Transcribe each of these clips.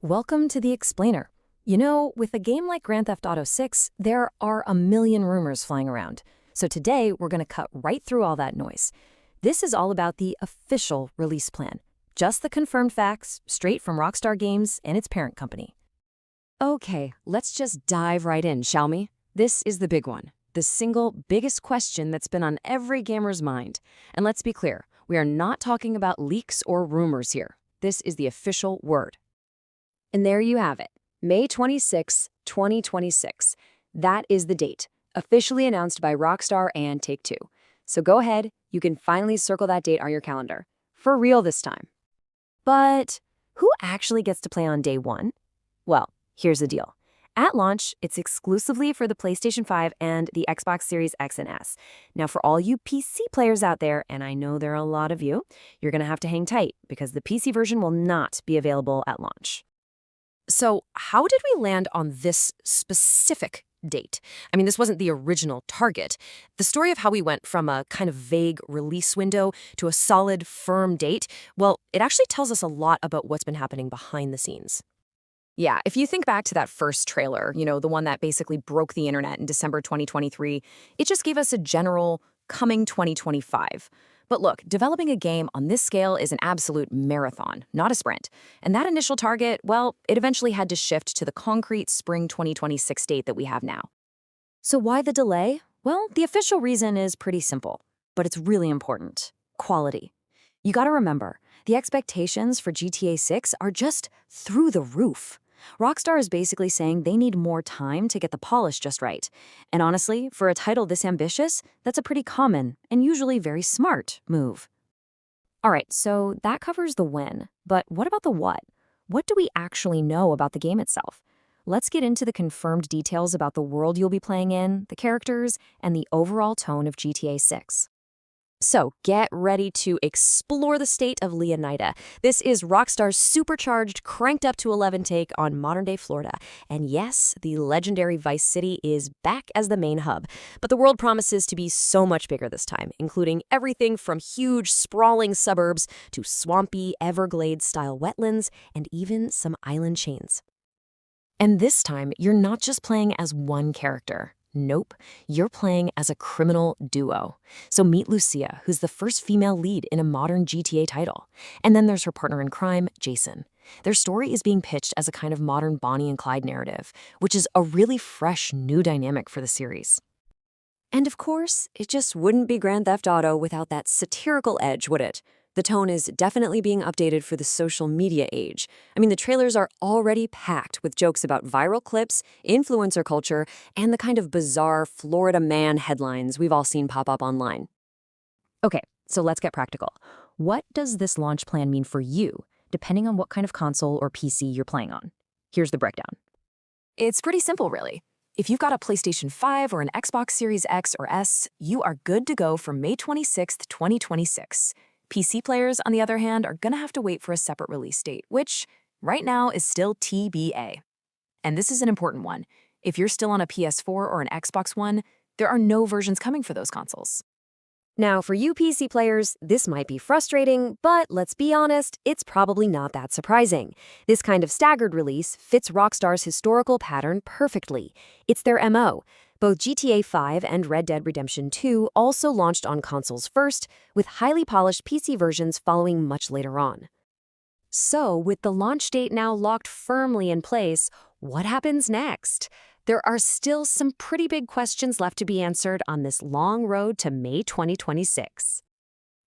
Welcome to the Explainer. You know, with a game like Grand Theft Auto 6, there are a million rumors flying around. So today, we're going to cut right through all that noise. This is all about the official release plan. Just the confirmed facts, straight from Rockstar Games and its parent company. Okay, let's just dive right in, shall we? This is the big one. The single biggest question that's been on every gamer's mind. And let's be clear, we are not talking about leaks or rumors here. This is the official word. And there you have it, May 26, 2026. That is the date, officially announced by Rockstar and Take-Two. So go ahead, you can finally circle that date on your calendar. For real this time. But who actually gets to play on day one? Well, here's the deal. At launch, it's exclusively for the PlayStation 5 and the Xbox Series X and S. Now, for all you PC players out there, and I know there are a lot of you, you're going to have to hang tight because the PC version will not be available at launch. So how did we land on this specific date? I mean, this wasn't the original target. The story of how we went from a kind of vague release window to a solid, firm date, well, it actually tells us a lot about what's been happening behind the scenes. Yeah, if you think back to that first trailer, the one that basically broke the internet in December 2023, it just gave us a general coming 2025. But look, developing a game on this scale is an absolute marathon, not a sprint. And that initial target, well, it eventually had to shift to the concrete spring 2026 date that we have now. So why the delay? Well, the official reason is pretty simple, but it's really important. Quality. You gotta remember, the expectations for GTA 6 are just through the roof. Rockstar is basically saying they need more time to get the polish just right. And honestly, for a title this ambitious, that's a pretty common and usually very smart move. All right, so that covers the when, but what about the what? What do we actually know about the game itself? Let's get into the confirmed details about the world you'll be playing in, the characters, and the overall tone of GTA 6. So get ready to explore the state of Leonida. This is Rockstar's supercharged, cranked up to 11 take on modern-day Florida. And yes, the legendary Vice City is back as the main hub. But the world promises to be so much bigger this time, including everything from huge, sprawling suburbs to swampy, Everglades-style wetlands and even some island chains. And this time, you're not just playing as one character. Nope, you're playing as a criminal duo. So meet Lucia, who's the first female lead in a modern GTA title. And then there's her partner in crime, Jason. Their story is being pitched as a kind of modern Bonnie and Clyde narrative, which is a really fresh, new dynamic for the series. And of course, it just wouldn't be Grand Theft Auto without that satirical edge, would it? The tone is definitely being updated for the social media age. I mean, the trailers are already packed with jokes about viral clips, influencer culture, and the kind of bizarre Florida man headlines we've all seen pop up online. Okay, so let's get practical. What does this launch plan mean for you, depending on what kind of console or PC you're playing on? Here's the breakdown. It's pretty simple, really. If you've got a PlayStation 5 or an Xbox Series X or S, you are good to go for May 26th, 2026. PC players, on the other hand, are gonna have to wait for a separate release date, which, right now, is still TBA. And this is an important one. If you're still on a PS4 or an Xbox One, there are no versions coming for those consoles. Now, for you PC players, this might be frustrating, but let's be honest, it's probably not that surprising. This kind of staggered release fits Rockstar's historical pattern perfectly. It's their MO. Both GTA 5 and Red Dead Redemption 2 also launched on consoles first, with highly polished PC versions following much later on. So, with the launch date now locked firmly in place, what happens next? There are still some pretty big questions left to be answered on this long road to May 2026.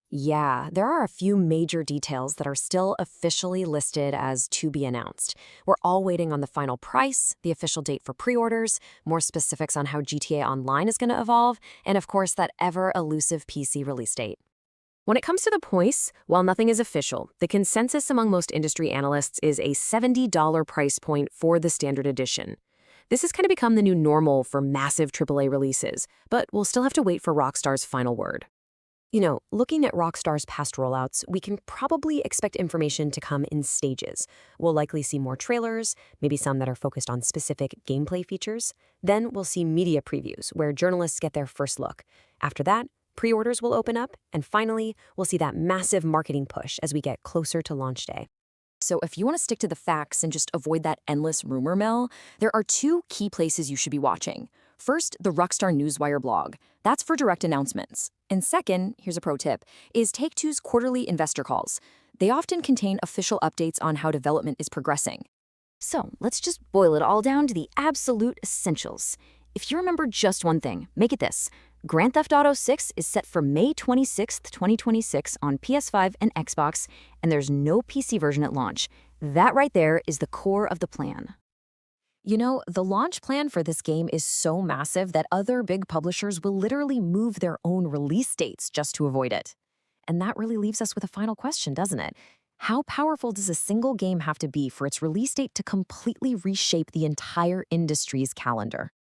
Yeah, there are a few major details that are still officially listed as to be announced. We're all waiting on the final price, the official date for pre-orders, more specifics on how GTA Online is going to evolve, and of course that ever-elusive PC release date. When it comes to the price, while nothing is official, the consensus among most industry analysts is a $70 price point for the standard edition. This has kind of become the new normal for massive AAA releases, but we'll still have to wait for Rockstar's final word. Looking at Rockstar's past rollouts, we can probably expect information to come in stages. We'll likely see more trailers, maybe some that are focused on specific gameplay features. Then we'll see media previews, where journalists get their first look. After that, pre-orders will open up, and finally, we'll see that massive marketing push as we get closer to launch day. So if you want to stick to the facts and just avoid that endless rumor mill, there are two key places you should be watching. First, the Rockstar Newswire blog. That's for direct announcements. And second, here's a pro tip, is Take-Two's quarterly investor calls. They often contain official updates on how development is progressing. So let's just boil it all down to the absolute essentials. If you remember just one thing, make it this. Grand Theft Auto 6 is set for May 26th, 2026 on PS5 and Xbox, and there's no PC version at launch. That right there is the core of the plan. You know, the launch plan for this game is so massive that other big publishers will literally move their own release dates just to avoid it. And that really leaves us with a final question, doesn't it? How powerful does a single game have to be for its release date to completely reshape the entire industry's calendar?